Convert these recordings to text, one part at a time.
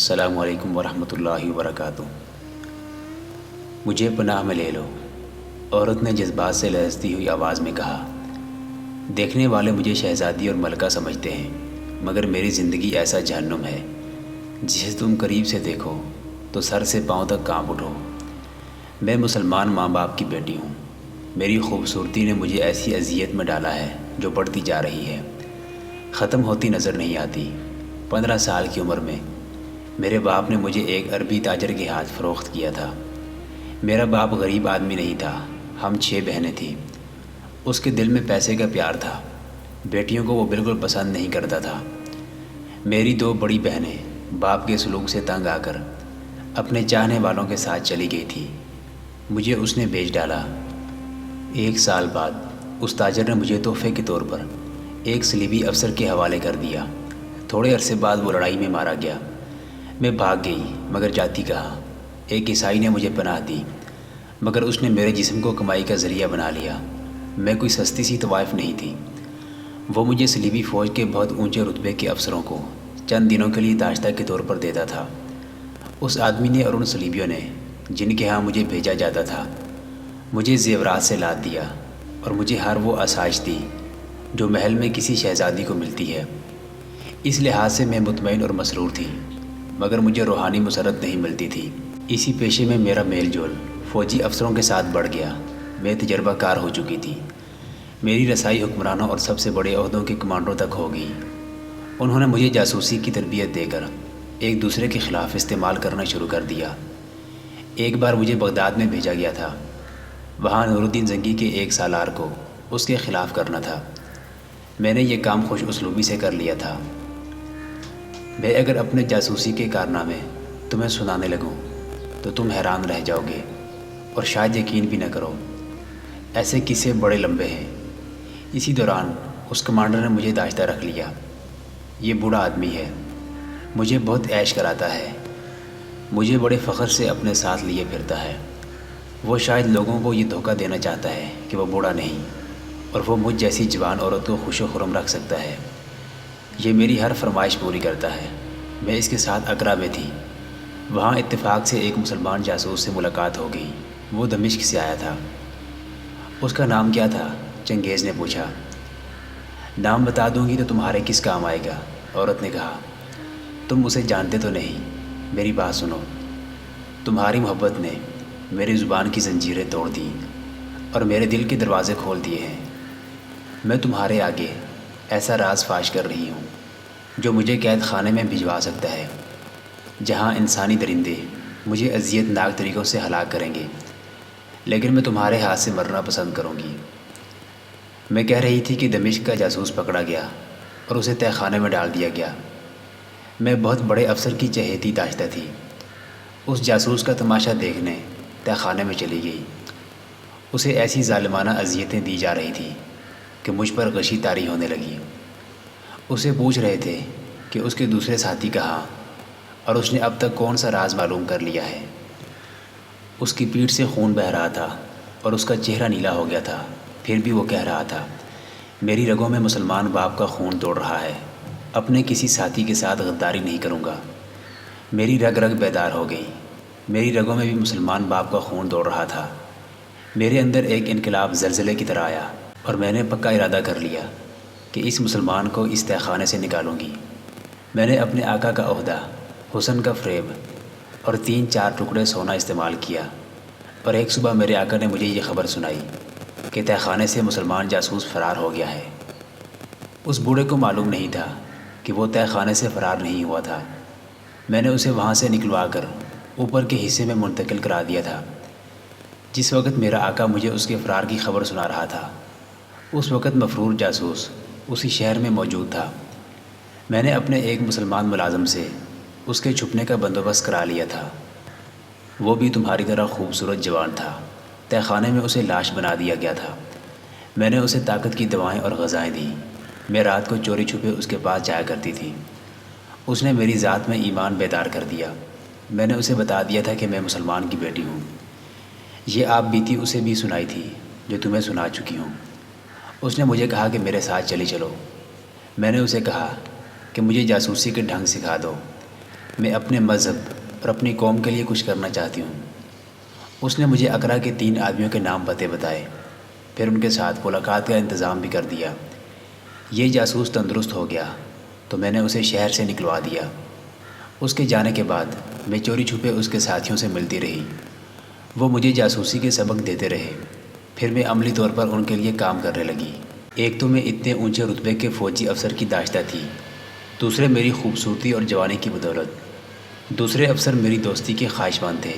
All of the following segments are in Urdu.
السلام علیکم ورحمۃ اللہ وبرکاتہ۔ مجھے پناہ میں لے لو، عورت نے جذبات سے لرزتی ہوئی آواز میں کہا۔ دیکھنے والے مجھے شہزادی اور ملکہ سمجھتے ہیں، مگر میری زندگی ایسا جہنم ہے جسے تم قریب سے دیکھو تو سر سے پاؤں تک کانپ اٹھو۔ میں مسلمان ماں باپ کی بیٹی ہوں۔ میری خوبصورتی نے مجھے ایسی اذیت میں ڈالا ہے جو بڑھتی جا رہی ہے، ختم ہوتی نظر نہیں آتی۔ 15 سال کی عمر میں میرے باپ نے مجھے ایک عربی تاجر کے ہاتھ فروخت کیا تھا۔ میرا باپ غریب آدمی نہیں تھا، ہم 6 بہنیں تھیں۔ اس کے دل میں پیسے کا پیار تھا، بیٹیوں کو وہ بالکل پسند نہیں کرتا تھا۔ میری 2 بڑی بہنیں باپ کے سلوک سے تنگ آ کر اپنے چاہنے والوں کے ساتھ چلی گئی تھی۔ مجھے اس نے بیچ ڈالا۔ 1 سال بعد اس تاجر نے مجھے تحفے کے طور پر ایک صلیبی افسر کے حوالے کر دیا۔ تھوڑے عرصے بعد وہ لڑائی میں مارا گیا۔ میں بھاگ گئی، مگر جاتی کہاں؟ ایک عیسائی نے مجھے پناہ دی، مگر اس نے میرے جسم کو کمائی کا ذریعہ بنا لیا۔ میں کوئی سستی سی طوائف نہیں تھی۔ وہ مجھے صلیبی فوج کے بہت اونچے رتبے کے افسروں کو چند دنوں کے لیے داشتہ کے طور پر دیتا تھا۔ اس آدمی نے اور ان صلیبیوں نے جن کے ہاں مجھے بھیجا جاتا تھا مجھے زیورات سے لاد دیا اور مجھے ہر وہ آسائش دی جو محل میں کسی شہزادی کو ملتی ہے۔ اس لحاظ سے میں مطمئن اور مسرور تھی، مگر مجھے روحانی مسرت نہیں ملتی تھی۔ اسی پیشے میں میرا میل جول فوجی افسروں کے ساتھ بڑھ گیا۔ میں تجربہ کار ہو چکی تھی۔ میری رسائی حکمرانوں اور سب سے بڑے عہدوں کے کمانڈروں تک ہو گئی۔ انہوں نے مجھے جاسوسی کی تربیت دے کر ایک دوسرے کے خلاف استعمال کرنا شروع کر دیا۔ ایک بار مجھے بغداد میں بھیجا گیا تھا۔ وہاں نور الدین زنگی کے ایک سالار کو اس کے خلاف کرنا تھا۔ میں نے یہ کام خوش اسلوبی سے کر لیا تھا۔ میں اگر اپنے جاسوسی کے کارنامے تمہیں سنانے لگوں تو تم حیران رہ جاؤ گے اور شاید یقین بھی نہ کرو۔ ایسے قصے بڑے لمبے ہیں۔ اسی دوران اس کمانڈر نے مجھے داشتہ رکھ لیا۔ یہ بوڑھا آدمی ہے، مجھے بہت عیش کراتا ہے، مجھے بڑے فخر سے اپنے ساتھ لیے پھرتا ہے۔ وہ شاید لوگوں کو یہ دھوکہ دینا چاہتا ہے کہ وہ بوڑھا نہیں اور وہ مجھ جیسی جوان عورت کو خوش و خرم رکھ سکتا ہے۔ یہ میری ہر فرمائش پوری کرتا ہے۔ میں اس کے ساتھ اقرا میں تھی۔ وہاں اتفاق سے ایک مسلمان جاسوس سے ملاقات ہو گئی۔ وہ دمشق سے آیا تھا۔ اس کا نام کیا تھا؟ چنگیز نے پوچھا۔ نام بتا دوں گی تو تمہارے کس کام آئے گا؟ عورت نے کہا۔ تم اسے جانتے تو نہیں؟ میری بات سنو۔ تمہاری محبت نے میری زبان کی زنجیریں توڑ دیں اور میرے دل کے دروازے کھول دیے ہیں۔ میں تمہارے آگے ایسا راز فاش کر رہی ہوں جو مجھے قید خانے میں بھجوا سکتا ہے، جہاں انسانی درندے مجھے اذیت ناک طریقوں سے ہلاک کریں گے، لیکن میں تمہارے ہاتھ سے مرنا پسند کروں گی۔ میں کہہ رہی تھی کہ دمشق کا جاسوس پکڑا گیا اور اسے تہہ خانے میں ڈال دیا گیا۔ میں بہت بڑے افسر کی چہیتی داشتہ تھی۔ اس جاسوس کا تماشا دیکھنے تہہ خانے میں چلی گئی۔ اسے ایسی ظالمانہ اذیتیں دی جا رہی تھیں کہ مجھ پر غشی طاری ہونے لگی۔ اسے پوچھ رہے تھے کہ اس کے دوسرے ساتھی کہاں اور اس نے اب تک کون سا راز معلوم کر لیا ہے۔ اس کی پیٹھ سے خون بہہ رہا تھا اور اس کا چہرہ نیلا ہو گیا تھا، پھر بھی وہ کہہ رہا تھا، میری رگوں میں مسلمان باپ کا خون دوڑ رہا ہے، اپنے کسی ساتھی کے ساتھ غداری نہیں کروں گا۔ میری رگ رگ بیدار ہو گئی۔ میری رگوں میں بھی مسلمان باپ کا خون دوڑ رہا تھا۔ میرے اندر ایک انقلاب زلزلے کی طرح آیا اور میں نے پکا ارادہ کر لیا کہ اس مسلمان کو اس تہہ خانے سے نکالوں گی۔ میں نے اپنے آقا کا عہدہ، حسن کا فریب اور 3-4 ٹکڑے سونا استعمال کیا، اور ایک صبح میرے آقا نے مجھے یہ خبر سنائی کہ تہہ خانے سے مسلمان جاسوس فرار ہو گیا ہے۔ اس بوڑھے کو معلوم نہیں تھا کہ وہ تہہ خانے سے فرار نہیں ہوا تھا۔ میں نے اسے وہاں سے نکلوا کر اوپر کے حصے میں منتقل کرا دیا تھا۔ جس وقت میرا آقا مجھے اس کے فرار کی خبر سنا رہا تھا، اس وقت مفرور جاسوس اسی شہر میں موجود تھا۔ میں نے اپنے ایک مسلمان ملازم سے اس کے چھپنے کا بندوبست کرا لیا تھا۔ وہ بھی تمہاری طرح خوبصورت جوان تھا۔ تہہ خانے میں اسے لاش بنا دیا گیا تھا۔ میں نے اسے طاقت کی دوائیں اور غذائیں دیں۔ میں رات کو چوری چھپے اس کے پاس جایا کرتی تھی۔ اس نے میری ذات میں ایمان بیدار کر دیا۔ میں نے اسے بتا دیا تھا کہ میں مسلمان کی بیٹی ہوں۔ یہ آپ بیتی اسے بھی سنائی تھی جو تمہیں سنا چکی ہوں۔ اس نے مجھے کہا کہ میرے ساتھ چلی چلو۔ میں نے اسے کہا کہ مجھے جاسوسی کے ڈھنگ سکھا دو۔ میں اپنے مذہب اور اپنی قوم کے لیے کچھ کرنا چاہتی ہوں۔ اس نے مجھے اقرا کے 3 آدمیوں کے نام پتے بتائے، پھر ان کے ساتھ ملاقات کا انتظام بھی کر دیا۔ یہ جاسوس تندرست ہو گیا تو میں نے اسے شہر سے نکلوا دیا۔ اس کے جانے کے بعد میں چوری چھپے اس کے ساتھیوں سے ملتی رہی۔ وہ مجھے جاسوسی کے سبق دیتے رہے، پھر میں عملی طور پر ان کے لیے کام کرنے لگی۔ ایک تو میں اتنے اونچے رتبے کے فوجی افسر کی داشتہ تھی، دوسرے میری خوبصورتی اور جوانی کی بدولت، دوسرے افسر میری دوستی کے خواہشمند تھے۔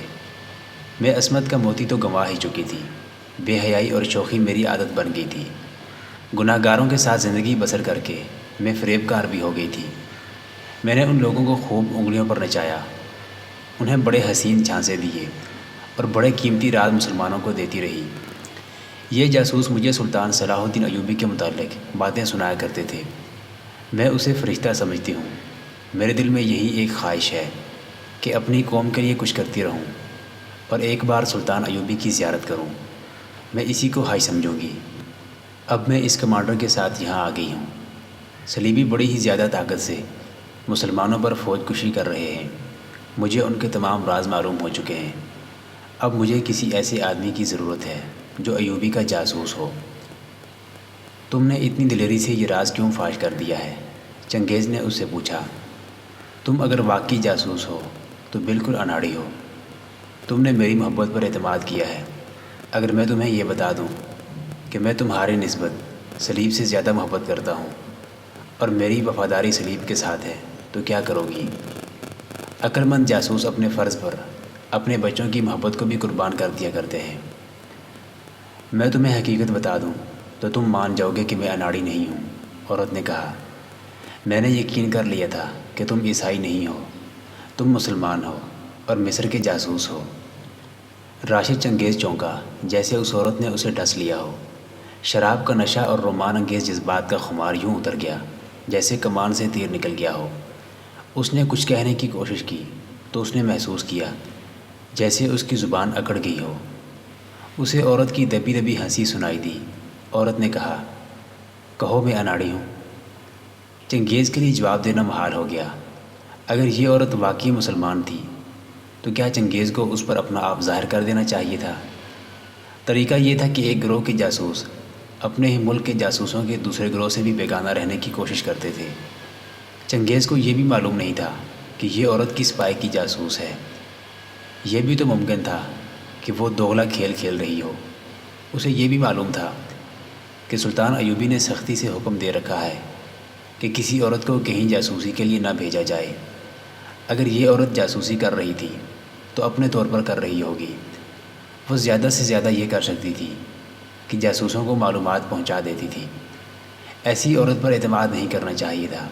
میں عصمت کا موتی تو گنوا ہی چکی تھی، بے حیائی اور شوخی میری عادت بن گئی تھی۔ گناہ گاروں کے ساتھ زندگی بسر کر کے میں فریب کار بھی ہو گئی تھی۔ میں نے ان لوگوں کو خوب انگلیوں پر نچایا، انہیں بڑے حسین جھانسے دیے اور بڑے قیمتی راز مسلمانوں کو دیتی رہی۔ یہ جاسوس مجھے سلطان صلاح الدین ایوبی کے متعلق باتیں سنایا کرتے تھے۔ میں اسے فرشتہ سمجھتی ہوں۔ میرے دل میں یہی ایک خواہش ہے کہ اپنی قوم کے لیے کچھ کرتی رہوں اور ایک بار سلطان ایوبی کی زیارت کروں۔ میں اسی کو حج سمجھوں گی۔ اب میں اس کمانڈر کے ساتھ یہاں آ گئی ہوں۔ صلیبی بڑی ہی زیادہ طاقت سے مسلمانوں پر فوج کشی کر رہے ہیں۔ مجھے ان کے تمام راز معلوم ہو چکے ہیں۔ اب مجھے کسی ایسے آدمی کی ضرورت ہے جو ایوبی کا جاسوس ہو۔ تم نے اتنی دلیری سے یہ راز کیوں فاش کر دیا ہے؟ چنگیز نے اس سے پوچھا۔ تم اگر واقعی جاسوس ہو تو بالکل اناڑی ہو۔ تم نے میری محبت پر اعتماد کیا ہے۔ اگر میں تمہیں یہ بتا دوں کہ میں تمہاری نسبت صلیب سے زیادہ محبت کرتا ہوں اور میری وفاداری صلیب کے ساتھ ہے تو کیا کرو گی؟ عقل مند جاسوس اپنے فرض پر اپنے بچوں کی محبت کو بھی قربان کر دیا کرتے ہیں۔ میں تمہیں حقیقت بتا دوں تو تم مان جاؤ گے کہ میں اناڑی نہیں ہوں۔ عورت نے کہا، میں نے یقین کر لیا تھا کہ تم عیسائی نہیں ہو، تم مسلمان ہو اور مصر کے جاسوس ہو۔ راشد چنگیز چونکا، جیسے اس عورت نے اسے ڈھس لیا ہو۔ شراب کا نشہ اور رومان انگیز جذبات کا خمار یوں اتر گیا جیسے کمان سے تیر نکل گیا ہو۔ اس نے کچھ کہنے کی کوشش کی تو اس نے محسوس کیا جیسے اس کی زبان اکڑ گئی ہو۔ اسے عورت کی دبی دبی ہنسی سنائی دی۔ عورت نے کہا، کہو میں اناڑی ہوں۔ چنگیز کے لیے جواب دینا محال ہو گیا۔ اگر یہ عورت واقعی مسلمان تھی تو کیا چنگیز کو اس پر اپنا آپ ظاہر کر دینا چاہیے تھا؟ طریقہ یہ تھا کہ ایک گروہ کے جاسوس اپنے ہی ملک کے جاسوسوں کے دوسرے گروہ سے بھی بیگانہ رہنے کی کوشش کرتے تھے۔ چنگیز کو یہ بھی معلوم نہیں تھا کہ یہ عورت کس پائے کی جاسوس ہے۔ یہ بھی تو ممکن تھا کہ وہ دوغلا کھیل کھیل رہی ہو۔ اسے یہ بھی معلوم تھا کہ سلطان ایوبی نے سختی سے حکم دے رکھا ہے کہ کسی عورت کو کہیں جاسوسی کے لیے نہ بھیجا جائے۔ اگر یہ عورت جاسوسی کر رہی تھی تو اپنے طور پر کر رہی ہوگی۔ وہ زیادہ سے زیادہ یہ کر سکتی تھی کہ جاسوسوں کو معلومات پہنچا دیتی تھی۔ ایسی عورت پر اعتماد نہیں کرنا چاہیے تھا۔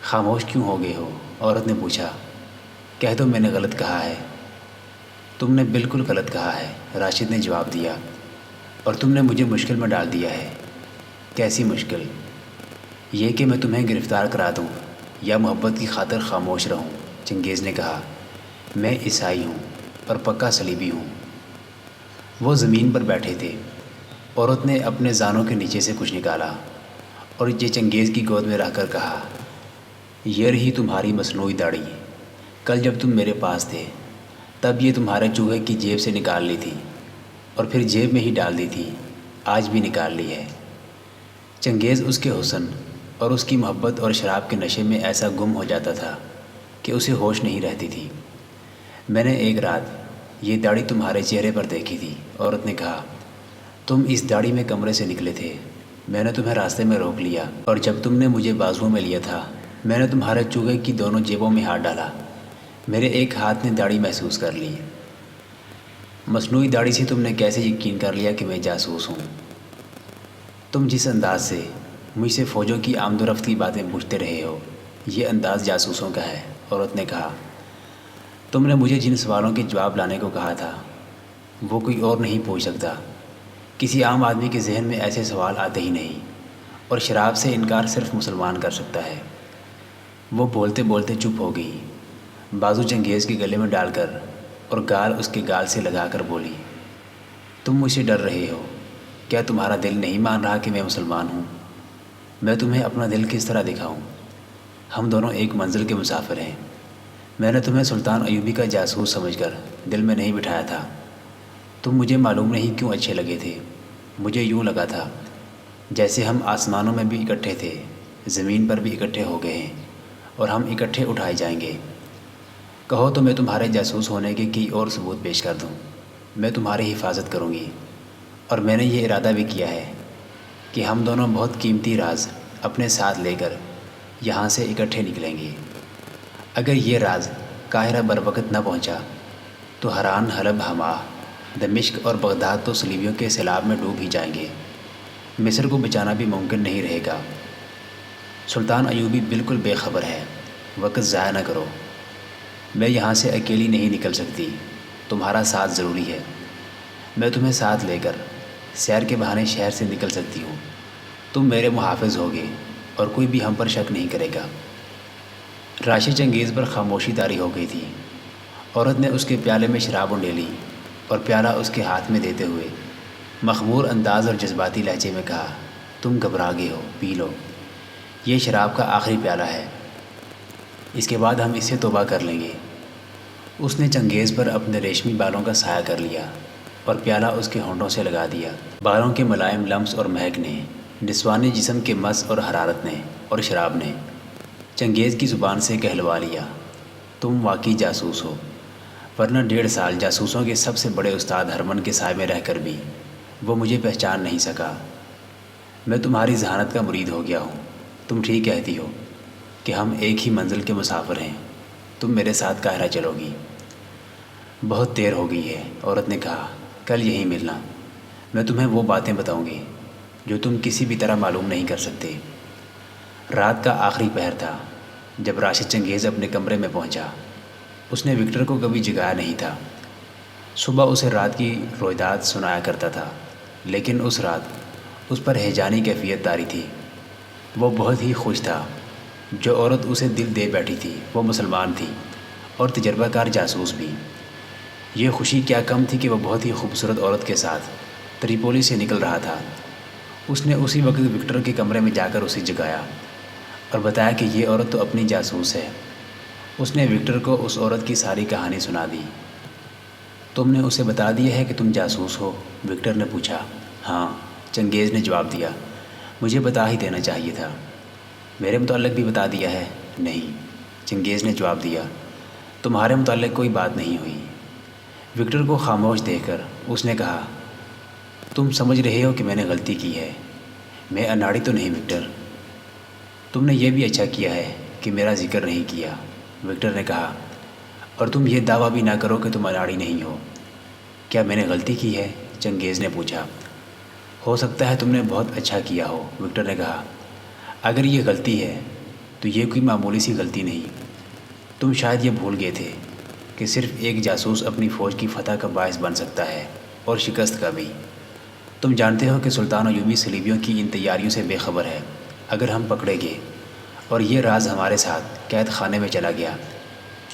خاموش کیوں ہو گئے ہو؟ عورت نے پوچھا۔ کہہ دو میں نے غلط کہا ہے۔ تم نے بالکل غلط کہا ہے، راشد نے جواب دیا، اور تم نے مجھے مشکل میں ڈال دیا ہے۔ کیسی مشکل؟ یہ کہ میں تمہیں گرفتار کرا دوں یا محبت کی خاطر خاموش رہوں؟ چنگیز نے کہا، میں عیسائی ہوں اور پکا صلیبی ہوں۔ وہ زمین پر بیٹھے تھے۔ عورت نے اپنے زانوں کے نیچے سے کچھ نکالا اور یہ چنگیز کی گود میں رکھ کر کہا، یہ رہی تمہاری مصنوعی داڑھی۔ کل جب تم میرے پاس تھے تب یہ تمہارے چوہے کی جیب سے نکال لی تھی اور پھر جیب میں ہی ڈال دی تھی، آج بھی نکال لی ہے۔ چنگیز اس کے حسن اور اس کی محبت اور شراب کے نشے میں ایسا گم ہو جاتا تھا کہ اسے ہوش نہیں رہتی تھی۔ میں نے ایک رات یہ داڑھی تمہارے چہرے پر دیکھی تھی، عورت نے کہا۔ تم اس داڑھی میں کمرے سے نکلے تھے، میں نے تمہیں راستے میں روک لیا، اور جب تم نے مجھے بازوؤں میں لیا تھا میں نے تمہارے چوہے کی دونوں جیبوں میں ہاتھ ڈالا۔ میرے ایک ہاتھ نے داڑھی محسوس کر لی۔ مصنوعی داڑھی سے تم نے کیسے یقین کر لیا کہ میں جاسوس ہوں؟ تم جس انداز سے مجھ سے فوجوں کی آمد و رفت کی باتیں پوچھتے رہے ہو، یہ انداز جاسوسوں کا ہے، عورت نے کہا۔ تم نے مجھے جن سوالوں کے جواب لانے کو کہا تھا وہ کوئی اور نہیں پوچھ سکتا۔ کسی عام آدمی کے ذہن میں ایسے سوال آتے ہی نہیں، اور شراب سے انکار صرف مسلمان کر سکتا ہے۔ وہ بولتے بولتے چپ ہو گئی، بازو چنگیز کے گلے میں ڈال کر اور گال اس کے گال سے لگا کر بولی، تم مجھ سے ڈر رہے ہو؟ کیا تمہارا دل نہیں مان رہا کہ میں مسلمان ہوں؟ میں تمہیں اپنا دل کس طرح دکھاؤں؟ ہم دونوں ایک منزل کے مسافر ہیں۔ میں نے تمہیں سلطان ایوبی کا جاسوس سمجھ کر دل میں نہیں بٹھایا تھا۔ تم مجھے معلوم نہیں کیوں اچھے لگے تھے۔ مجھے یوں لگا تھا جیسے ہم آسمانوں میں بھی اکٹھے تھے، زمین پر بھی اکٹھے ہو گئے ہیں اور ہم اکٹھے اٹھائے جائیں گے۔ کہو تو میں تمہارے جاسوس ہونے کے کئی اور ثبوت پیش کر دوں۔ میں تمہاری حفاظت کروں گی، اور میں نے یہ ارادہ بھی کیا ہے کہ ہم دونوں بہت قیمتی راز اپنے ساتھ لے کر یہاں سے اکٹھے نکلیں گے۔ اگر یہ راز قاہرہ بروقت نہ پہنچا تو حران، حلب، ہما، دمشق اور بغداد تو صلیبیوں کے سیلاب میں ڈوب ہی جائیں گے۔ مصر کو بچانا بھی ممکن نہیں رہے گا۔ سلطان ایوبی بالکل بے خبر ہے۔ وقت ضائع نہ کرو۔ میں یہاں سے اکیلی نہیں نکل سکتی، تمہارا ساتھ ضروری ہے۔ میں تمہیں ساتھ لے کر سیر کے بہانے شہر سے نکل سکتی ہوں۔ تم میرے محافظ ہوگے اور کوئی بھی ہم پر شک نہیں کرے گا۔ راشد چنگیز پر خاموشی طاری ہو گئی تھی۔ عورت نے اس کے پیالے میں شراب انڈیلی اور پیالہ اس کے ہاتھ میں دیتے ہوئے مخمور انداز اور جذباتی لہجے میں کہا، تم گھبرا گئے ہو، پی لو۔ یہ شراب کا آخری پیالہ ہے، اس کے بعد ہم اس سے توبہ کر لیں گے۔ اس نے چنگیز پر اپنے ریشمی بالوں کا سایہ کر لیا اور پیالہ اس کے ہونٹوں سے لگا دیا۔ بالوں کے ملائم لمس اور مہک نے، نسوانی جسم کے مس اور حرارت نے اور شراب نے چنگیز کی زبان سے کہلوا لیا، تم واقعی جاسوس ہو، ورنہ 1.5 سال جاسوسوں کے سب سے بڑے استاد ہرمن کے سائے میں رہ کر بھی وہ مجھے پہچان نہیں سکا۔ میں تمہاری ذہانت کا مرید ہو گیا ہوں۔ تم ٹھیک کہتی ہو کہ ہم ایک ہی منزل کے مسافر ہیں۔ تم میرے ساتھ قاہرہ چلو گی۔ بہت دیر ہو گئی ہے، عورت نے کہا، کل یہیں ملنا۔ میں تمہیں وہ باتیں بتاؤں گی جو تم کسی بھی طرح معلوم نہیں کر سکتے۔ رات کا آخری پہر تھا جب راشد چنگیز اپنے کمرے میں پہنچا۔ اس نے وکٹر کو کبھی جگایا نہیں تھا۔ صبح اسے رات کی رویداد سنایا کرتا تھا، لیکن اس رات اس پر ہیجانی کیفیت طاری تھی۔ وہ بہت ہی خوش تھا۔ جو عورت اسے دل دے بیٹھی تھی وہ مسلمان تھی اور تجربہ کار جاسوس بھی۔ یہ خوشی کیا کم تھی کہ وہ بہت ہی خوبصورت عورت کے ساتھ تریپولی سے نکل رہا تھا۔ اس نے اسی وقت وکٹر کے کمرے میں جا کر اسے جگایا اور بتایا کہ یہ عورت تو اپنی جاسوس ہے۔ اس نے وکٹر کو اس عورت کی ساری کہانی سنا دی۔ تم نے اسے بتا دیا ہے کہ تم جاسوس ہو؟ وکٹر نے پوچھا۔ ہاں، چنگیز نے جواب دیا، مجھے بتا ہی دینا چاہیے تھا۔ میرے متعلق بھی بتا دیا ہے؟ نہیں، چنگیز نے جواب دیا، تمہارے متعلق کوئی بات نہیں ہوئی۔ وکٹر کو خاموش دیکھ کر اس نے کہا، تم سمجھ رہے ہو کہ میں نے غلطی کی ہے؟ میں اناڑی تو نہیں وکٹر۔ تم نے یہ بھی اچھا کیا ہے کہ میرا ذکر نہیں کیا، وکٹر نے کہا، اور تم یہ دعویٰ بھی نہ کرو کہ تم اناڑی نہیں ہو۔ کیا میں نے غلطی کی ہے؟ چنگیز نے پوچھا۔ ہو سکتا ہے تم نے بہت اچھا کیا ہو، وکٹر نے کہا۔ اگر یہ غلطی ہے تو یہ کوئی معمولی سی غلطی نہیں۔ تم شاید یہ بھول گئے تھے کہ صرف ایک جاسوس اپنی فوج کی فتح کا باعث بن سکتا ہے، اور شکست کا بھی۔ تم جانتے ہو کہ سلطان ایوبی صلیبیوں کی ان تیاریوں سے بے خبر ہے۔ اگر ہم پکڑے گئے اور یہ راز ہمارے ساتھ قید خانے میں چلا گیا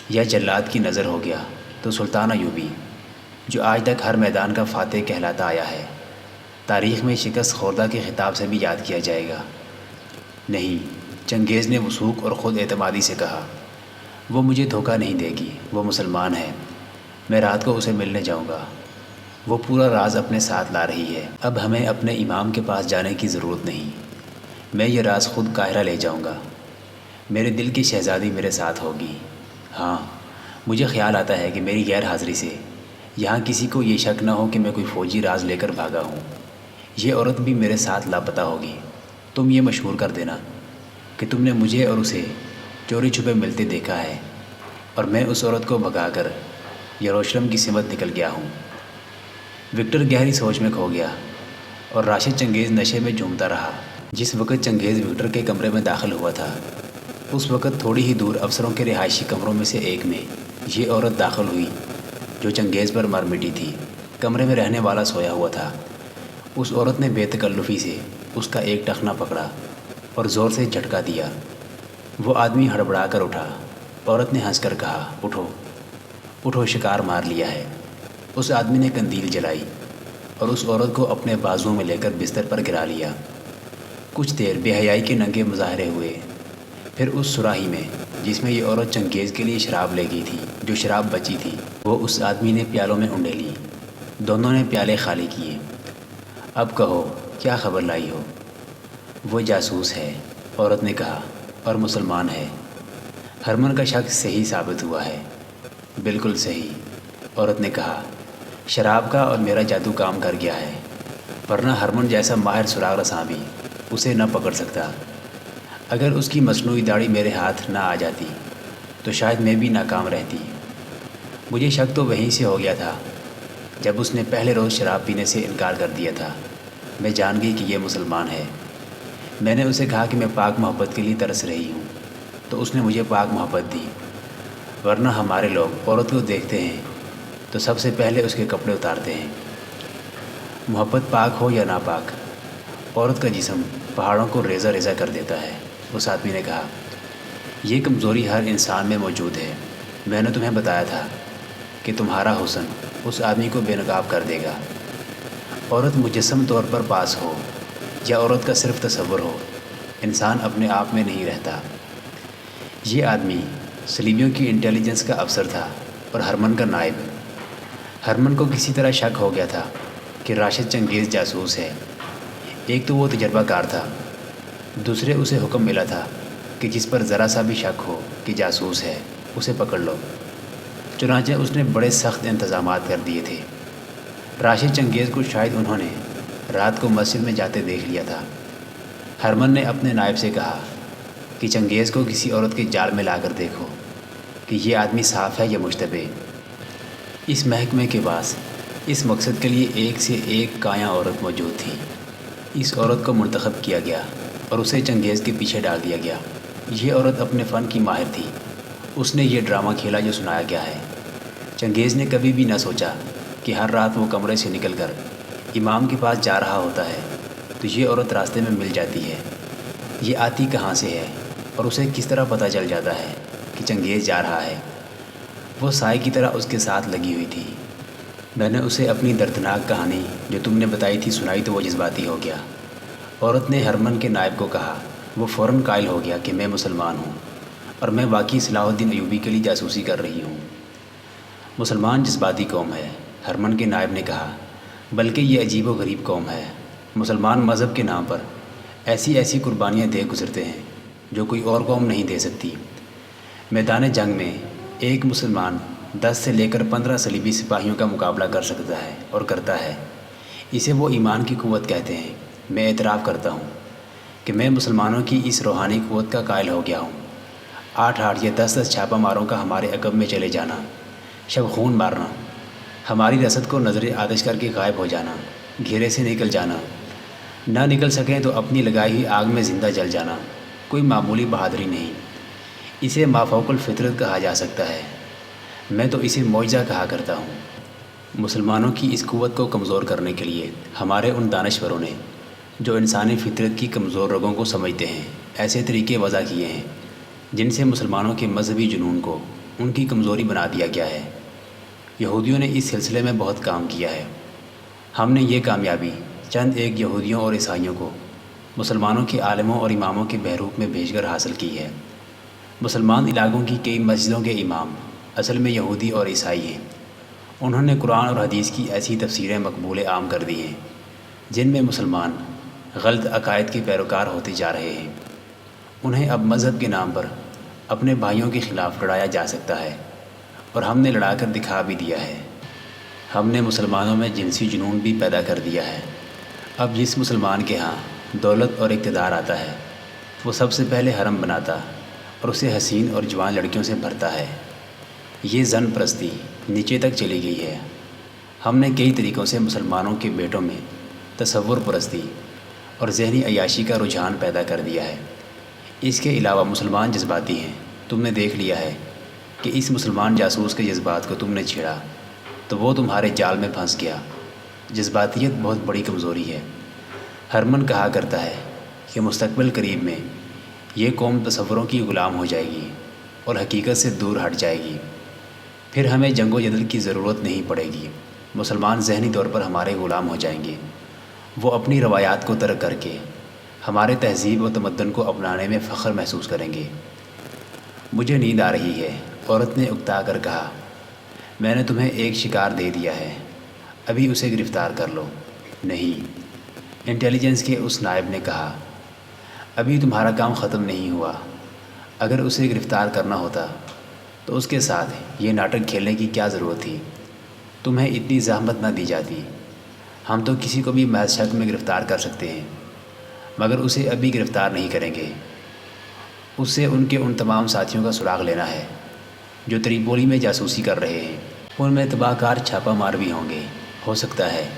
یا جلاد کی نظر ہو گیا تو سلطان ایوبی، جو آج تک ہر میدان کا فاتح کہلاتا آیا ہے، تاریخ میں شکست خوردہ کے خطاب سے بھی یاد کیا جائے گا۔ نہیں، چنگیز نے وثوق اور خود اعتمادی سے کہا، وہ مجھے دھوکہ نہیں دے گی، وہ مسلمان ہے۔ میں رات کو اسے ملنے جاؤں گا۔ وہ پورا راز اپنے ساتھ لا رہی ہے۔ اب ہمیں اپنے امام کے پاس جانے کی ضرورت نہیں۔ میں یہ راز خود قاہرہ لے جاؤں گا۔ میرے دل کی شہزادی میرے ساتھ ہوگی۔ ہاں، مجھے خیال آتا ہے کہ میری غیر حاضری سے یہاں کسی کو یہ شک نہ ہو کہ میں کوئی فوجی راز لے کر بھاگا ہوں۔ یہ عورت بھی میرے ساتھ لاپتہ ہوگی۔ تم یہ مشہور کر دینا کہ تم نے مجھے اور اسے چوری چھپے ملتے دیکھا ہے، اور میں اس عورت کو بھگا کر یروشلم کی سمت نکل گیا ہوں۔ وکٹر گہری سوچ میں کھو گیا اور راشد چنگیز نشے میں جھومتا رہا۔ جس وقت چنگیز وکٹر کے کمرے میں داخل ہوا تھا، اس وقت تھوڑی ہی دور افسروں کے رہائشی کمروں میں سے ایک میں یہ عورت داخل ہوئی جو چنگیز پر مر مٹی تھی۔ کمرے میں رہنے والا سویا ہوا تھا۔ اس عورت نے بے تکلفی سے اس کا ایک ٹخنا پکڑا اور زور سے جھٹکا دیا۔ وہ آدمی ہڑبڑا کر اٹھا۔ عورت نے ہنس کر کہا، اٹھو، اٹھو، شکار مار لیا ہے۔ اس آدمی نے قندیل جلائی اور اس عورت کو اپنے بازوؤں میں لے کر بستر پر گرا لیا۔ کچھ دیر بے حیائی کے ننگے مظاہرے ہوئے، پھر اس سراہی میں جس میں یہ عورت چنگیز کے لیے شراب لے گئی تھی، جو شراب بچی تھی وہ اس آدمی نے پیالوں میں انڈے لی۔ دونوں نے پیالے خالی کیے۔ اب کہو کیا خبر لائی ہو؟ وہ جاسوس ہے، عورت نے کہا، اور مسلمان ہے۔ ہرمن کا شک صحیح ثابت ہوا ہے۔ بالکل صحیح، عورت نے کہا، شراب کا اور میرا جادو کام کر گیا ہے، ورنہ ہرمن جیسا ماہر سراغ رساں بھی اسے نہ پکڑ سکتا۔ اگر اس کی مصنوعی داڑھی میرے ہاتھ نہ آ جاتی تو شاید میں بھی ناکام رہتی۔ مجھے شک تو وہیں سے ہو گیا تھا جب اس نے پہلے روز شراب پینے سے انکار کر دیا تھا۔ میں جان گئی کہ یہ مسلمان ہے۔ میں نے اسے کہا کہ میں پاک محبت کے لیے ترس رہی ہوں، تو اس نے مجھے پاک محبت دی۔ ورنہ ہمارے لوگ عورت کو دیکھتے ہیں تو سب سے پہلے اس کے کپڑے اتارتے ہیں۔ محبت پاک ہو یا ناپاک، عورت کا جسم پہاڑوں کو ریزہ ریزہ کر دیتا ہے۔ اس آدمی نے کہا، یہ کمزوری ہر انسان میں موجود ہے۔ میں نے تمہیں بتایا تھا کہ تمہارا حسن اس آدمی کو بے نقاب کر دے گا۔ عورت مجسم طور پر پاس ہو یا عورت کا صرف تصور ہو، انسان اپنے آپ میں نہیں رہتا۔ یہ آدمی صلیبیوں کی انٹیلیجنس کا افسر تھا اور ہرمن کا نائب۔ ہرمن کو کسی طرح شک ہو گیا تھا کہ راشد چنگیز جاسوس ہے۔ ایک تو وہ تجربہ کار تھا، دوسرے اسے حکم ملا تھا کہ جس پر ذرا سا بھی شک ہو کہ جاسوس ہے اسے پکڑ لو۔ چنانچہ اس نے بڑے سخت انتظامات کر دیے تھے۔ راشد چنگیز کو شاید انہوں نے رات کو مسجد میں جاتے دیکھ لیا تھا۔ ہرمن نے اپنے نائب سے کہا کہ چنگیز کو کسی عورت کے جال میں لا کر دیکھو کہ یہ آدمی صاف ہے یا مشتبہ۔ اس محکمے کے پاس اس مقصد کے لیے ایک سے ایک کایاں عورت موجود تھی۔ اس عورت کو منتخب کیا گیا اور اسے چنگیز کے پیچھے ڈال دیا گیا۔ یہ عورت اپنے فن کی ماہر تھی۔ اس نے یہ ڈرامہ کھیلا جو سنایا گیا ہے۔ چنگیز نے کبھی بھی نہ سوچا کہ ہر رات وہ کمرے سے نکل کر امام کے پاس جا رہا ہوتا ہے تو یہ عورت راستے میں مل جاتی ہے۔ یہ آتی کہاں سے ہے اور اسے کس طرح پتہ چل جاتا ہے کہ چنگیز جا رہا ہے؟ وہ سائے کی طرح اس کے ساتھ لگی ہوئی تھی۔ میں نے اسے اپنی دردناک کہانی جو تم نے بتائی تھی سنائی تو وہ جذباتی ہو گیا۔ عورت نے ہرمن کے نائب کو کہا۔ وہ فوراً قائل ہو گیا کہ میں مسلمان ہوں اور میں واقعی صلاح الدین ایوبی کے لیے جاسوسی کر رہی ہوں۔ مسلمان جذباتی قوم ہے، ہرمن کے نائب نے کہا، بلکہ یہ عجیب و غریب قوم ہے۔ مسلمان مذہب کے نام پر ایسی ایسی قربانیاں دے گزرتے ہیں جو کوئی اور قوم نہیں دے سکتی۔ میدان جنگ میں ایک مسلمان 10 سے لے کر 15 صلیبی سپاہیوں کا مقابلہ کر سکتا ہے اور کرتا ہے۔ اسے وہ ایمان کی قوت کہتے ہیں۔ میں اعتراف کرتا ہوں کہ میں مسلمانوں کی اس روحانی قوت کا قائل ہو گیا ہوں۔ 8 یا 10 چھاپہ ماروں کا ہمارے عقب میں چلے جانا، شب خون مارنا، ہماری رسد کو نظر آتش کر کے غائب ہو جانا، گھیرے سے نکل جانا، نہ نکل سکیں تو اپنی لگائی ہوئی آگ میں زندہ جل جانا کوئی معمولی بہادری نہیں۔ اسے مافوق الفطرت کہا جا سکتا ہے۔ میں تو اسے معجزہ کہا کرتا ہوں۔ مسلمانوں کی اس قوت کو کمزور کرنے کے لیے ہمارے ان دانشوروں نے جو انسانی فطرت کی کمزور رگوں کو سمجھتے ہیں ایسے طریقے وضع کیے ہیں جن سے مسلمانوں کے مذہبی جنون کو ان کی کمزوری بنا دیا گیا ہے۔ یہودیوں نے اس سلسلے میں بہت کام کیا ہے۔ ہم نے یہ کامیابی چند ایک یہودیوں اور عیسائیوں کو مسلمانوں کے عالموں اور اماموں کے بحروپ میں بھیج کر حاصل کی ہے۔ مسلمان علاقوں کی کئی مسجدوں کے امام اصل میں یہودی اور عیسائی ہیں۔ انہوں نے قرآن اور حدیث کی ایسی تفسیریں مقبول عام کر دی ہیں جن میں مسلمان غلط عقائد کے پیروکار ہوتے جا رہے ہیں۔ انہیں اب مذہب کے نام پر اپنے بھائیوں کے خلاف لڑایا جا سکتا ہے، اور ہم نے لڑا کر دکھا بھی دیا ہے۔ ہم نے مسلمانوں میں جنسی جنون بھی پیدا کر دیا ہے۔ اب جس مسلمان کے ہاں دولت اور اقتدار آتا ہے وہ سب سے پہلے حرم بناتا اور اسے حسین اور جوان لڑکیوں سے بھرتا ہے۔ یہ زن پرستی نیچے تک چلی گئی ہے۔ ہم نے کئی طریقوں سے مسلمانوں کے بیٹوں میں تصور پرستی اور ذہنی عیاشی کا رجحان پیدا کر دیا ہے۔ اس کے علاوہ مسلمان جذباتی ہیں۔ تم نے دیکھ لیا ہے کہ اس مسلمان جاسوس کے جذبات کو تم نے چھیڑا تو وہ تمہارے جال میں پھنس گیا۔ جذباتیت بہت بڑی کمزوری ہے۔ ہرمن کہا کرتا ہے کہ مستقبل قریب میں یہ قوم تصوروں کی غلام ہو جائے گی اور حقیقت سے دور ہٹ جائے گی۔ پھر ہمیں جنگ و جدل کی ضرورت نہیں پڑے گی۔ مسلمان ذہنی طور پر ہمارے غلام ہو جائیں گے۔ وہ اپنی روایات کو ترک کر کے ہمارے تہذیب و تمدن کو اپنانے میں فخر محسوس کریں گے۔ مجھے نیند آ رہی ہے، عورت نے اکتا کر کہا۔ میں نے تمہیں ایک شکار دے دیا ہے، ابھی اسے گرفتار کر لو۔ نہیں، انٹیلیجنس کے اس نائب نے کہا، ابھی تمہارا کام ختم نہیں ہوا۔ اگر اسے گرفتار کرنا ہوتا تو اس کے ساتھ یہ ناٹک کھیلنے کی کیا ضرورت تھی؟ تمہیں اتنی زحمت نہ دی جاتی۔ ہم تو کسی کو بھی محض شک میں گرفتار کر سکتے ہیں، مگر اسے ابھی گرفتار نہیں کریں گے۔ اس سے ان کے ان تمام ساتھیوں کا سراغ لینا ہے جو تریپولی میں جاسوسی کر رہے ہیں۔ ان میں تباہ کار چھاپہ مار بھی ہوں گے۔ ہو سکتا ہے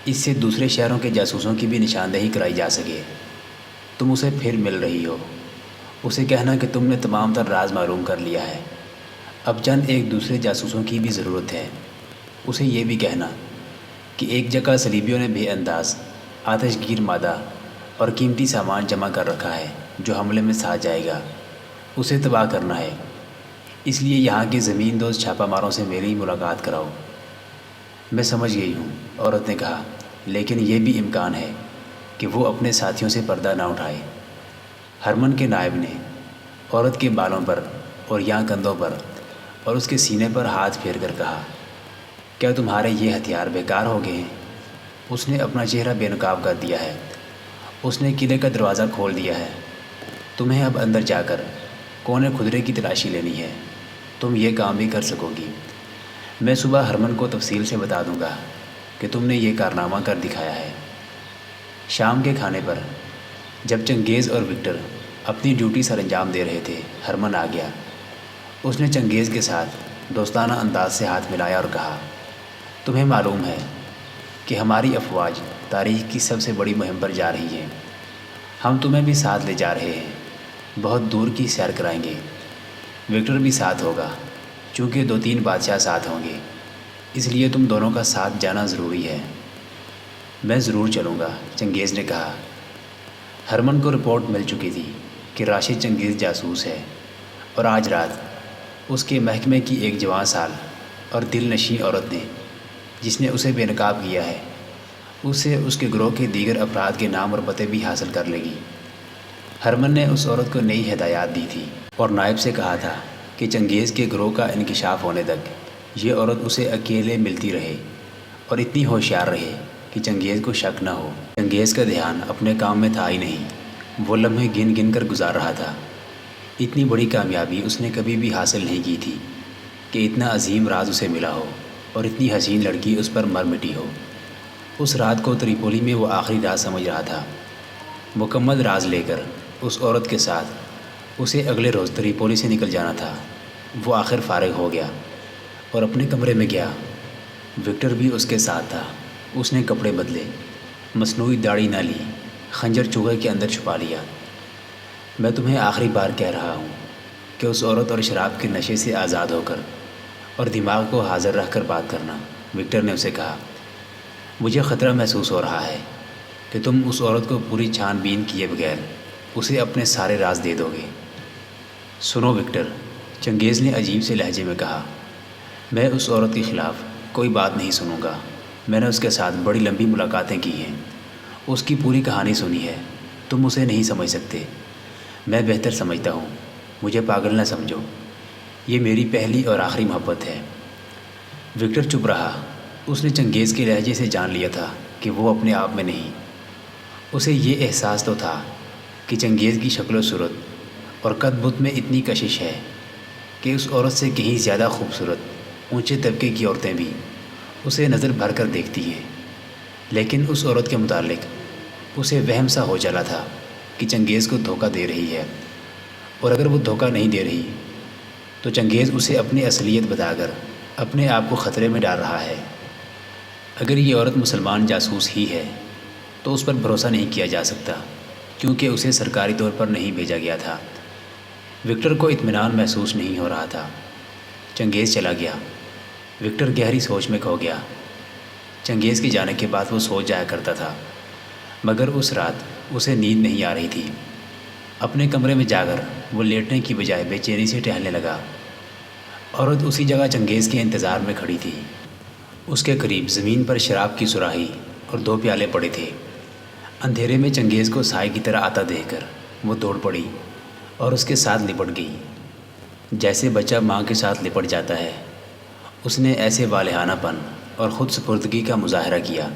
اس سے دوسرے شہروں کے جاسوسوں کی بھی نشاندہی کرائی جا سکے۔ تم اسے پھر مل رہی ہو، اسے کہنا کہ تم نے تمام تر راز معلوم کر لیا ہے۔ اب چند ایک دوسرے جاسوسوں کی بھی ضرورت ہے۔ اسے یہ بھی کہنا کہ ایک جگہ صلیبیوں نے بے انداز آتش گیر مادہ اور قیمتی سامان جمع کر رکھا ہے جو حملے میں ساتھ جائے گا۔ اسے تباہ کرنا ہے، اس لیے یہاں کے زمین دوز چھاپہ ماروں سے میری ملاقات کراؤ۔ میں سمجھ گئی ہوں، عورت نے کہا، لیکن یہ بھی امکان ہے کہ وہ اپنے ساتھیوں سے پردہ نہ اٹھائے۔ ہرمن کے نائب نے عورت کے بالوں پر اور یہاں کندھوں پر اور اس کے سینے پر ہاتھ پھیر کر کہا، کیا تمہارے یہ ہتھیار بیکار ہو گئے ہیں؟ اس نے اپنا چہرہ بے نقاب کر دیا ہے۔ اس نے قلعے کا دروازہ کھول دیا ہے۔ تمہیں اب اندر جا کر کونے خدرے کی تلاشی لینی ہے۔ تم یہ کام بھی کر سکو گی۔ میں صبح ہرمن کو تفصیل سے بتا دوں گا کہ تم نے یہ کارنامہ کر دکھایا ہے۔ شام کے کھانے پر جب چنگیز اور وکٹر اپنی ڈیوٹی سر انجام دے رہے تھے، ہرمن آ گیا۔ اس نے چنگیز کے ساتھ دوستانہ انداز سے ہاتھ ملایا اور کہا، تمہیں معلوم ہے کہ ہماری افواج تاریخ کی سب سے بڑی مہم پر جا رہی ہے۔ ہم تمہیں بھی ساتھ لے جا رہے ہیں، بہت دور کی سیر کرائیں گے۔ وکٹر بھی ساتھ ہوگا، چونکہ 2-3 بادشاہ ساتھ ہوں گے، اس لیے تم دونوں کا ساتھ جانا ضروری ہے۔ میں ضرور چلوں گا، چنگیز نے کہا۔ ہرمن کو رپورٹ مل چکی تھی کہ راشد چنگیز جاسوس ہے، اور آج رات اس کے محکمے کی ایک جوان سال اور دل نشیں عورت نے، جس نے اسے بے نقاب کیا ہے، اس سے اس کے گروہ کے دیگر افراد کے نام اور پتے بھی حاصل کر لے گی۔ ہرمن نے اس عورت کو نئی ہدایات دی تھی اور نائب سے کہا تھا کہ چنگیز کے گروہ کا انکشاف ہونے تک یہ عورت اسے اکیلے ملتی رہے اور اتنی ہوشیار رہے کہ چنگیز کو شک نہ ہو۔ چنگیز کا دھیان اپنے کام میں تھا ہی نہیں، وہ لمحے گن گن کر گزار رہا تھا۔ اتنی بڑی کامیابی اس نے کبھی بھی حاصل نہیں کی تھی کہ اتنا عظیم راز اسے ملا ہو اور اتنی حسین لڑکی اس پر مر مٹی ہو۔ اس رات کو تریپولی میں وہ آخری رات سمجھ رہا تھا۔ مکمل راز لے کر اس عورت کے ساتھ اسے اگلے روز تریپولی سے نکل جانا تھا۔ وہ آخر فارغ ہو گیا اور اپنے کمرے میں گیا۔ وکٹر بھی اس کے ساتھ تھا۔ اس نے کپڑے بدلے، مصنوعی داڑھی نہ لی، خنجر چوہے کے اندر چھپا لیا۔ میں تمہیں آخری بار کہہ رہا ہوں کہ اس عورت اور شراب کے نشے سے آزاد ہو کر اور دماغ کو حاضر رکھ کر بات کرنا، وکٹر نے اسے کہا۔ مجھے خطرہ محسوس ہو رہا ہے کہ تم اس عورت کو پوری چھان بین کیے بغیر اسے اپنے سارے راز دے دو گے۔ سنو وکٹر، چنگیز نے عجیب سے لہجے میں کہا، میں اس عورت کے خلاف کوئی بات نہیں سنوں گا۔ میں نے اس کے ساتھ بڑی لمبی ملاقاتیں کی ہیں، اس کی پوری کہانی سنی ہے۔ تم اسے نہیں سمجھ سکتے، میں بہتر سمجھتا ہوں۔ مجھے پاگل نہ سمجھو، یہ میری پہلی اور آخری محبت ہے۔ وکٹر چپ رہا۔ اس نے چنگیز کے لہجے سے جان لیا تھا کہ وہ اپنے آپ میں نہیں۔ اسے یہ احساس تو تھا کہ چنگیز کی شکل و صورت اور قد بت میں اتنی کشش ہے کہ اس عورت سے کہیں زیادہ خوبصورت اونچے طبقے کی عورتیں بھی اسے نظر بھر کر دیکھتی ہیں، لیکن اس عورت کے متعلق اسے وہم سا ہو چلا تھا کہ چنگیز کو دھوکہ دے رہی ہے، اور اگر وہ دھوکہ نہیں دے رہی تو چنگیز اسے اپنی اصلیت بتا کر اپنے آپ کو خطرے میں ڈال رہا ہے۔ اگر یہ عورت مسلمان جاسوس ہی ہے تو اس پر بھروسہ نہیں کیا جا سکتا، کیونکہ اسے سرکاری طور پر نہیں بھیجا گیا تھا۔ وکٹر کو اطمینان محسوس نہیں ہو رہا تھا۔ چنگیز چلا گیا۔ وکٹر گہری سوچ میں کھو گیا۔ چنگیز کے جانے کے بعد وہ سو جایا کرتا تھا، مگر اس رات اسے نیند نہیں آ رہی تھی۔ اپنے کمرے میں جا کر وہ لیٹنے کی بجائے بے چینی سے ٹہلنے لگا۔ عورت اسی جگہ چنگیز کے انتظار میں کھڑی تھی۔ اس کے قریب زمین پر شراب کی سراہی اور 2 پیالے پڑے تھے۔ اندھیرے میں چنگیز کو سائے کی طرح آتا دیکھ کر وہ دوڑ پڑی اور اس کے ساتھ لپٹ گئی۔ جیسے بچہ ماں کے ساتھ لپٹ جاتا ہے، اس نے ایسے والہانہ پن اور خود سپردگی کا مظاہرہ کیا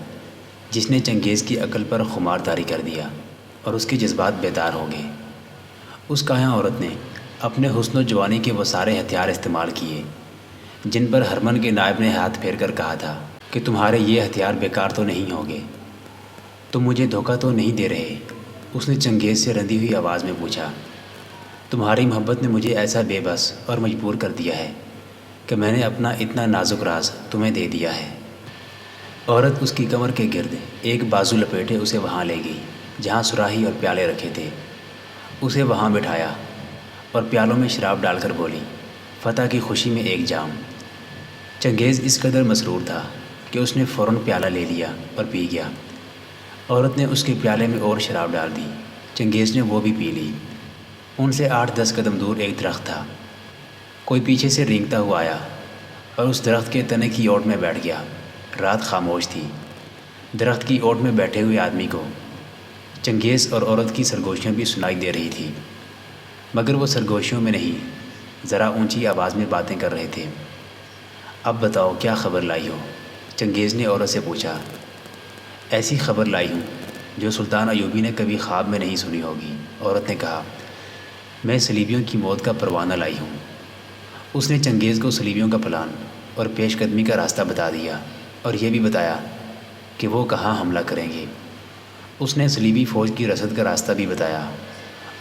جس نے چنگیز کی عقل پر خمار طاری کر دیا اور اس کے جذبات بیدار ہو گئے۔ اس کایا عورت نے اپنے حسن و جوانی کے وہ سارے ہتھیار استعمال کیے جن پر ہرمن کے نائب نے ہاتھ پھیر کر کہا تھا کہ تمہارے یہ ہتھیار بیکار تو نہیں ہوگے، تم مجھے دھوکہ تو نہیں دے رہے؟ اس نے چنگیز سے رندی ہوئی آواز میں پوچھا۔ تمہاری محبت نے مجھے ایسا بے بس اور مجبور کر دیا ہے کہ میں نے اپنا اتنا نازک راز تمہیں دے دیا ہے۔ عورت اس کی کمر کے گرد ایک بازو لپیٹے اسے وہاں لے گئی جہاں سراہی اور پیالے رکھے تھے، اسے وہاں بٹھایا اور پیالوں میں شراب ڈال کر بولی، فتح کی خوشی میں ایک جام۔ چنگیز اس قدر مسرور تھا کہ اس نے فوراً پیالہ لے لیا اور پی گیا۔ عورت نے اس کے پیالے میں اور شراب ڈال دی، چنگیز نے وہ بھی پی لی۔ ان سے 8-10 قدم دور ایک درخت تھا، کوئی پیچھے سے رینگتا ہوا آیا اور اس درخت کے تنے کی اوٹ میں بیٹھ گیا۔ رات خاموش تھی۔ درخت کی اوٹ میں بیٹھے ہوئے آدمی کو چنگیز اور عورت کی سرگوشیاں بھی سنائی دے رہی تھی، مگر وہ سرگوشیوں میں نہیں، ذرا اونچی آواز میں باتیں کر رہے تھے۔ اب بتاؤ کیا خبر لائی ہو؟ چنگیز نے عورت سے پوچھا۔ ایسی خبر لائی ہوں جو سلطان ایوبی نے کبھی خواب میں نہیں سنی ہوگی، عورت نے کہا۔ میں صلیبیوں کی موت کا پروانہ لائی ہوں۔ اس نے چنگیز کو صلیبیوں کا پلان اور پیش قدمی کا راستہ بتا دیا اور یہ بھی بتایا کہ وہ کہاں حملہ کریں گے۔ اس نے صلیبی فوج کی رسد کا راستہ بھی بتایا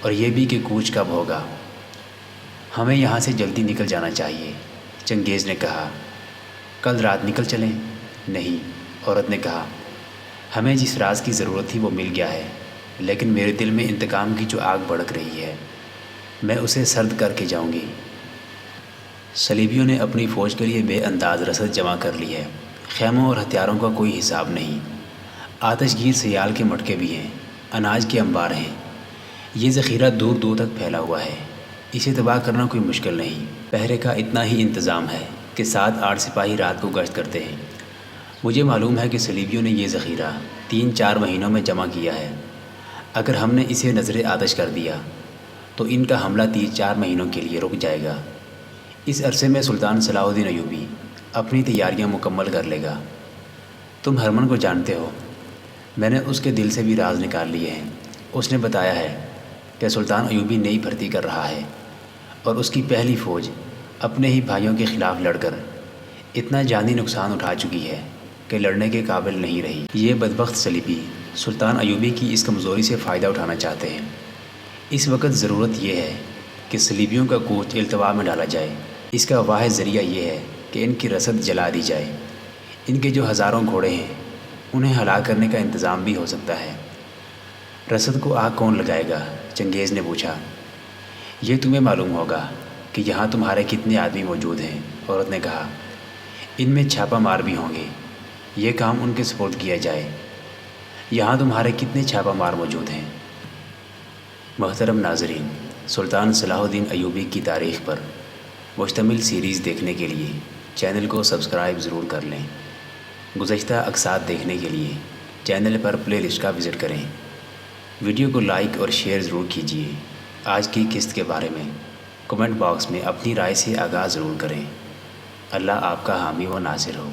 اور یہ بھی کہ کوچ کب ہوگا۔ ہمیں یہاں سے جلدی نکل جانا چاہیے، چنگیز نے کہا۔ کل رات نکل چلیں؟ نہیں، عورت نے کہا۔ ہمیں جس راز کی ضرورت تھی وہ مل گیا ہے، لیکن میرے دل میں انتقام کی جو آگ بھڑک رہی ہے، میں اسے سرد کر کے جاؤں گی۔ صلیبیوں نے اپنی فوج کے لیے بے انداز رسد جمع کر لی ہے، خیموں اور ہتھیاروں کا کوئی حساب نہیں، آتش گیر سیال کے مٹکے بھی ہیں، اناج کے انبار ہیں، یہ ذخیرہ دور دور تک پھیلا ہوا ہے، اسے تباہ کرنا کوئی مشکل نہیں۔ پہرے کا اتنا ہی انتظام ہے کہ 7-8 سپاہی رات کو گشت کرتے ہیں۔ مجھے معلوم ہے کہ صلیبیوں نے یہ ذخیرہ 3-4 مہینوں میں جمع کیا ہے۔ اگر ہم نے اسے نظر آتش کر دیا تو ان کا حملہ 3-4 مہینوں کے لیے رک جائے گا۔ اس عرصے میں سلطان صلاح الدین ایوبی اپنی تیاریاں مکمل کر لے گا۔ تم ہرمن کو جانتے ہو، میں نے اس کے دل سے بھی راز نکال لیے ہیں۔ اس نے بتایا ہے کہ سلطان ایوبی نئی بھرتی کر رہا ہے اور اس کی پہلی فوج اپنے ہی بھائیوں کے خلاف لڑ کر اتنا جانی نقصان اٹھا چکی ہے کہ لڑنے کے قابل نہیں رہی۔ یہ بدبخت صلیبی سلطان ایوبی کی اس کمزوری سے فائدہ اٹھانا چاہتے ہیں۔ اس وقت ضرورت یہ ہے کہ صلیبیوں کا کوچ التوا میں ڈالا جائے۔ اس کا واحد ذریعہ یہ ہے کہ ان کی رسد جلا دی جائے۔ ان کے جو ہزاروں گھوڑے ہیں انہیں ہلاک کرنے کا انتظام بھی ہو سکتا ہے۔ رسد کو آگ کون لگائے گا؟ چنگیز نے پوچھا۔ یہ تمہیں معلوم ہوگا کہ یہاں تمہارے کتنے آدمی موجود ہیں، عورت نے کہا۔ ان میں چھاپہ مار بھی ہوں گے، یہ کام ان کے سپرد کیا جائے۔ یہاں تمہارے کتنے چھاپہ مار موجود ہیں؟ محترم ناظرین، سلطان صلاح الدین ایوبی کی تاریخ پر مشتمل سیریز دیکھنے کے لیے چینل کو سبسکرائب ضرور کر لیں۔ گزشتہ اقساط دیکھنے کے لیے چینل پر پلے لسٹ کا وزٹ کریں۔ ویڈیو کو لائک اور شیئر ضرور کیجیے۔ آج کی قسط کے بارے میں کمنٹ باکس میں اپنی رائے سے آگاہ ضرور کریں۔ اللہ آپ کا حامی و ناصر ہو۔